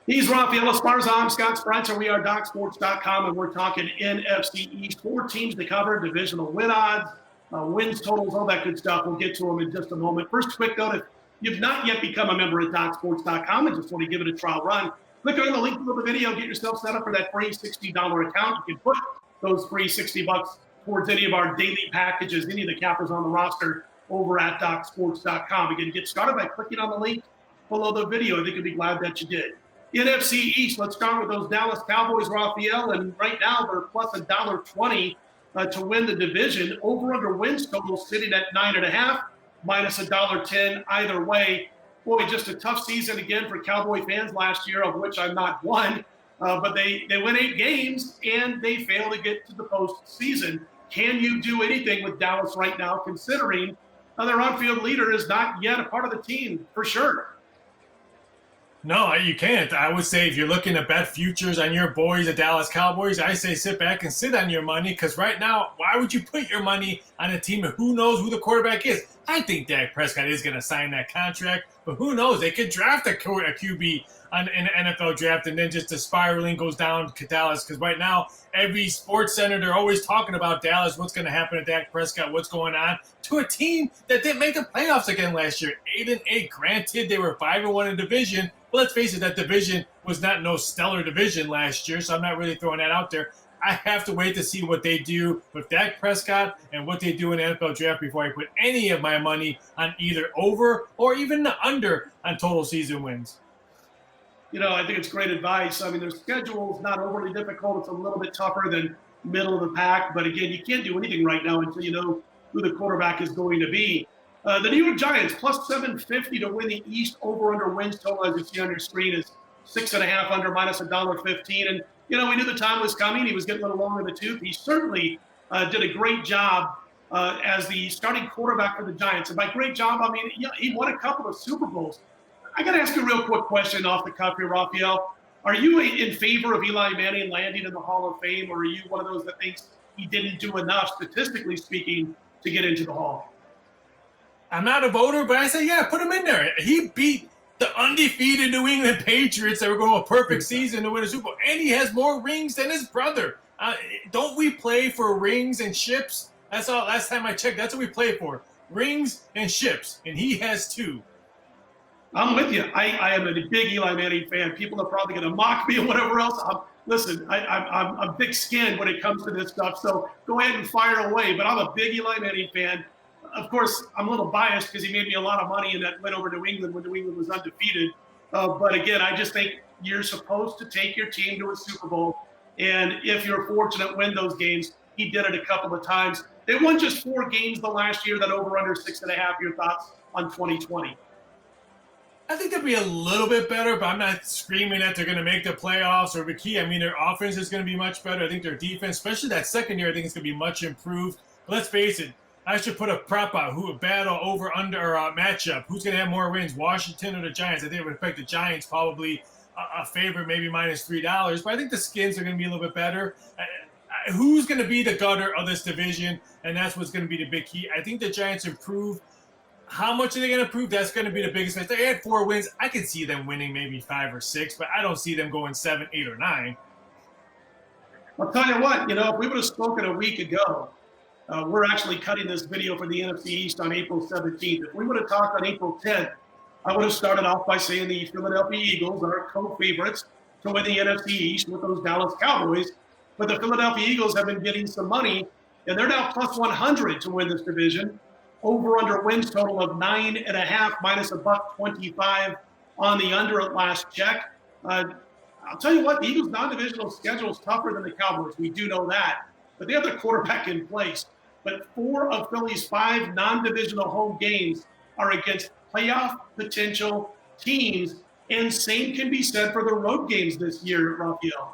He's Raphael Esparza. I'm Scott Spreitzer. We are DocSports.com, and we're talking NFC East. 4 teams to cover, divisional win odds, wins totals, all that good stuff. We'll get to them in just a moment. First, quick note, if you've not yet become a member at DocSports.com and just want to give it a trial run, click on the link below the video, get yourself set up for that free $60 account. You can put those free $60 towards any of our daily packages, any of the cappers on the roster over at DocSports.com. Again, get started by clicking on the link below the video. I think you'll be glad that you did. NFC East, let's start with those Dallas Cowboys, Raphael, and right now they're plus $1.20 to win the division. Over-under wins total sitting at 9.5, minus $1.10 either way. Boy, just a tough season again for Cowboy fans last year, of which I'm not one. But they win 8 games, and they fail to get to the postseason. Can you do anything with Dallas right now, considering their on-field leader is not yet a part of the team, for sure? No, you can't. I would say if you're looking to bet futures on your boys, the Dallas Cowboys, I say sit back and sit on your money, because right now, why would you put your money on a team who knows who the quarterback is? I think Dak Prescott is going to sign that contract, but who knows? They could draft a QB in an NFL draft, and then just the spiraling goes down to Dallas, because right now, every sports center, they're always talking about Dallas, what's going to happen to Dak Prescott, what's going on, to a team that didn't make the playoffs again last year. 8-8, granted, they were 5-1 in division, but let's face it, that division was not no stellar division last year, so I'm not really throwing that out there. I have to wait to see what they do with Dak Prescott and what they do in the NFL draft before I put any of my money on either over or even the under on total season wins. You know, I think it's great advice. I mean, their schedule is not overly difficult. It's a little bit tougher than middle of the pack. But again, you can't do anything right now until you know who the quarterback is going to be. The New York Giants, plus 750 to win the East. Over-under wins total, as you see on your screen, is 6.5 under, minus $1.15. And, you know, we knew the time was coming. He was getting a little long in the tooth. He certainly did a great job as the starting quarterback for the Giants. And by great job, I mean, he won a couple of Super Bowls. I got to ask you a real quick question off the cuff here, Raphael. Are you in favor of Eli Manning landing in the Hall of Fame, or are you one of those that thinks he didn't do enough, statistically speaking, to get into the Hall? I'm not a voter, but I say, yeah, put him in there. He beat the undefeated New England Patriots that were going a perfect season to win a Super Bowl, and he has more rings than his brother. Don't we play for rings and ships? That's all. Last time I checked, that's what we play for, rings and ships, and he has 2. I'm with you. I am a big Eli Manning fan. People are probably going to mock me and whatever else. I'm thick-skinned when it comes to this stuff, so go ahead and fire away. But I'm a big Eli Manning fan. Of course, I'm a little biased because he made me a lot of money and that went over to New England when New England was undefeated. But again, I just think you're supposed to take your team to a Super Bowl. And if you're fortunate, win those games. He did it a couple of times. They won just 4 games the last year, that over under 6.5. Your thoughts on 2020? I think they'll be a little bit better, but I'm not screaming that they're going to make the playoffs or be key. I mean, their offense is going to be much better. I think their defense, especially that second year, I think it's going to be much improved. But let's face it, I should put a prop out, who a battle over under matchup. Who's going to have more wins, Washington or the Giants? I think it would affect the Giants probably a favorite, maybe minus $3. But I think the Skins are going to be a little bit better. Who's going to be the gutter of this division? And that's what's going to be the big key. I think the Giants improve. How much are they going to improve? That's going to be the biggest thing. They had 4 wins. I could see them winning maybe 5 or 6, but I don't see them going 7, 8, or 9. I'll tell you what, if we would have spoken a week ago, we're actually cutting this video for the NFC East on April 17th. If we would have talked on April 10th, I would have started off by saying the Philadelphia Eagles are co-favorites to win the NFC East with those Dallas Cowboys. But the Philadelphia Eagles have been getting some money, and they're now plus 100 to win this division. Over-under wins total of 9.5, minus $1.25 on the under at last check. I'll tell you what, the Eagles' non-divisional schedule is tougher than the Cowboys. We do know that. But they have their quarterback in place. But 4 of Philly's 5 non-divisional home games are against playoff potential teams. And same can be said for the road games this year, Raphael.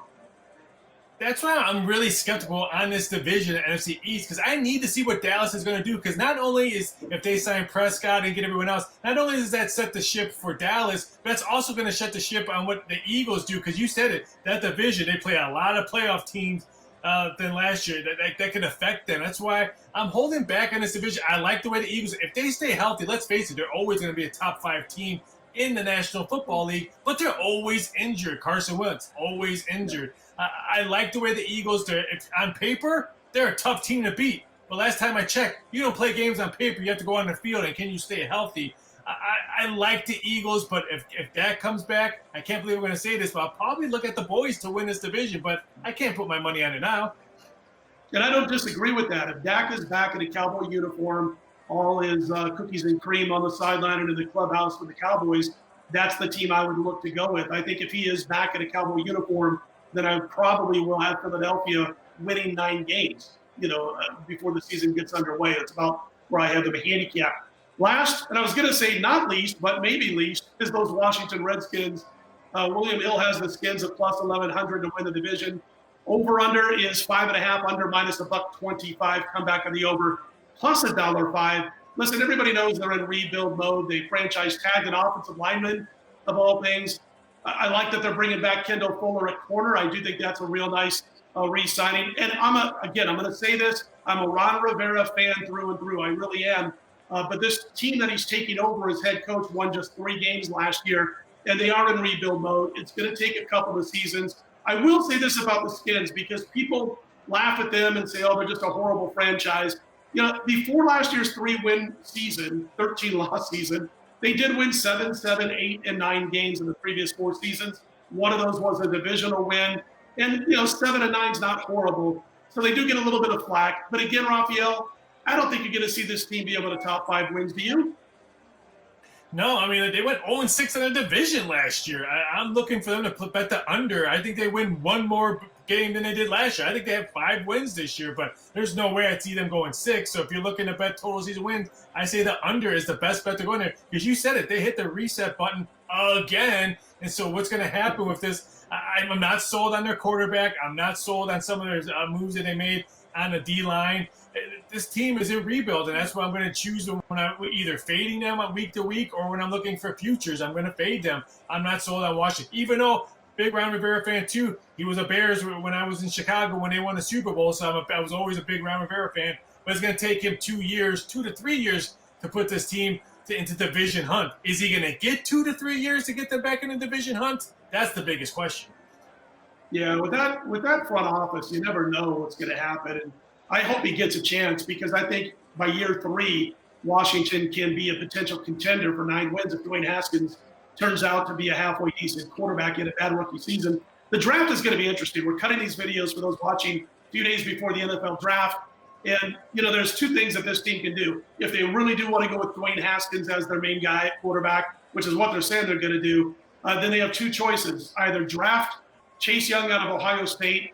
That's why I'm really skeptical on this division at NFC East, because I need to see what Dallas is going to do, because not only is, if they sign Prescott and get everyone else, not only does that set the ship for Dallas, but it's also going to set the ship on what the Eagles do, because you said it, that division, they play a lot of playoff teams than last year. That can affect them. That's why I'm holding back on this division. I like the way the Eagles, if they stay healthy, let's face it, they're always going to be a top 5 team. in the National Football League, but they're always injured. Carson Wentz, always injured. I like the way the Eagles, on paper, they're a tough team to beat. But last time I checked, you don't play games on paper. You have to go on the field, and can you stay healthy? I like the Eagles, but if Dak comes back, I can't believe we're going to say this, but I'll probably look at the boys to win this division, but I can't put my money on it now. And I don't disagree with that. If Dak is back in a Cowboy uniform, all his cookies and cream on the sideline and in the clubhouse for the Cowboys, that's the team I would look to go with. I think if he is back in a Cowboy uniform, then I probably will have Philadelphia winning 9 games, before the season gets underway. That's about where I have them handicapped. Last, and I was going to say not least, but maybe least, is those Washington Redskins. William Hill has the Skins at plus 1,100 to win the division. Over-under is 5.5, under minus $1.25. Come back on the over, plus $1.05. Listen, everybody knows they're in rebuild mode. They franchise tagged an offensive lineman, of all things. I like that they're bringing back Kendall Fuller at corner. I do think that's a real nice re-signing. And I'm going to say this, I'm a Ron Rivera fan through and through. I really am. But this team that he's taking over as head coach won just 3 games last year, and they are in rebuild mode. It's going to take a couple of seasons. I will say this about the Skins, because people laugh at them and say, oh, they're just a horrible franchise. Before last year's 3-win season, 13-loss season, they did win 7, 8, and 9 games in the previous 4 seasons. One of those was a divisional win. And, 7 and 9 is not horrible. So they do get a little bit of flack. But again, Raphael, I don't think you're going to see this team be able to top 5 wins. Do you? No, I mean, they went 0-6 in the division last year. I'm looking for them to bet the under. I think they win 1 more game than they did last year. I think they have 5 wins this year, but there's no way I'd see them going 6. So if you're looking to bet total season wins, I say the under is the best bet to go in there. Because you said it, they hit the reset button again. And so what's going to happen with this? I'm not sold on their quarterback. I'm not sold on some of their moves that they made on the D-line. This team is in rebuild, and that's why I'm going to choose them when I'm either fading them on week to week or when I'm looking for futures. I'm going to fade them. I'm not sold on Washington. Even though, big Ron Rivera fan too, he was a Bears when I was in Chicago when they won the Super Bowl, so I was always a big Ron Rivera fan. But it's going to take him 2 to 3 years to put this team into division hunt. Is he going to get 2 to 3 years to get them back in the division hunt? That's the biggest question. Yeah, with that front office, you never know what's going to happen. And I hope he gets a chance, because I think by year 3, Washington can be a potential contender for 9 wins if Dwayne Haskins turns out to be a halfway decent quarterback in a bad rookie season. The draft is going to be interesting. We're cutting these videos for those watching a few days before the NFL draft. And, there's 2 things that this team can do. If they really do want to go with Dwayne Haskins as their main guy at quarterback, which is what they're saying they're going to do, then they have 2 choices. Either draft Chase Young out of Ohio State,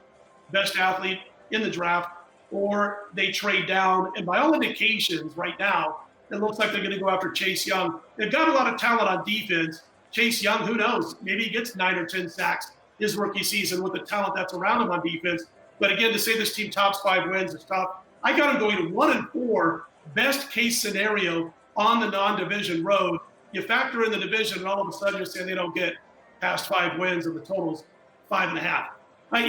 best athlete in the draft, or they trade down. And by all indications right now, it looks like they're going to go after Chase Young. They've got a lot of talent on defense. Chase Young, who knows? Maybe he gets 9 or 10 sacks his rookie season with the talent that's around him on defense. But again, to say this team tops 5 wins is tough. I got them going 1-4, best case scenario on the non-division road. You factor in the division, and all of a sudden you're saying they don't get past 5 wins, and the total's 5.5.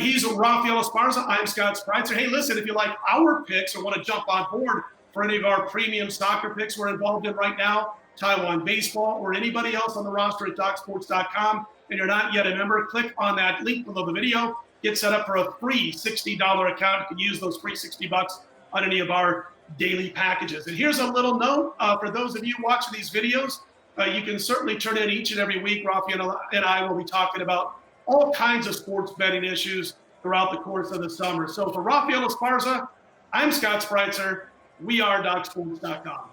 He's Raphael Esparza. I'm Scott Spreitzer. Hey, listen, if you like our picks or want to jump on board for any of our premium soccer picks we're involved in right now, Taiwan baseball, or anybody else on the roster at DocSports.com, and you're not yet a member, click on that link below the video. Get set up for a free $60 account. You can use those free $60 on any of our daily packages. And here's a little note for those of you watching these videos. You can certainly turn in each and every week. Raphael and I will be talking about all kinds of sports betting issues throughout the course of the summer. So for Raphael Esparza, I'm Scott Spreitzer. We are DocSports.com.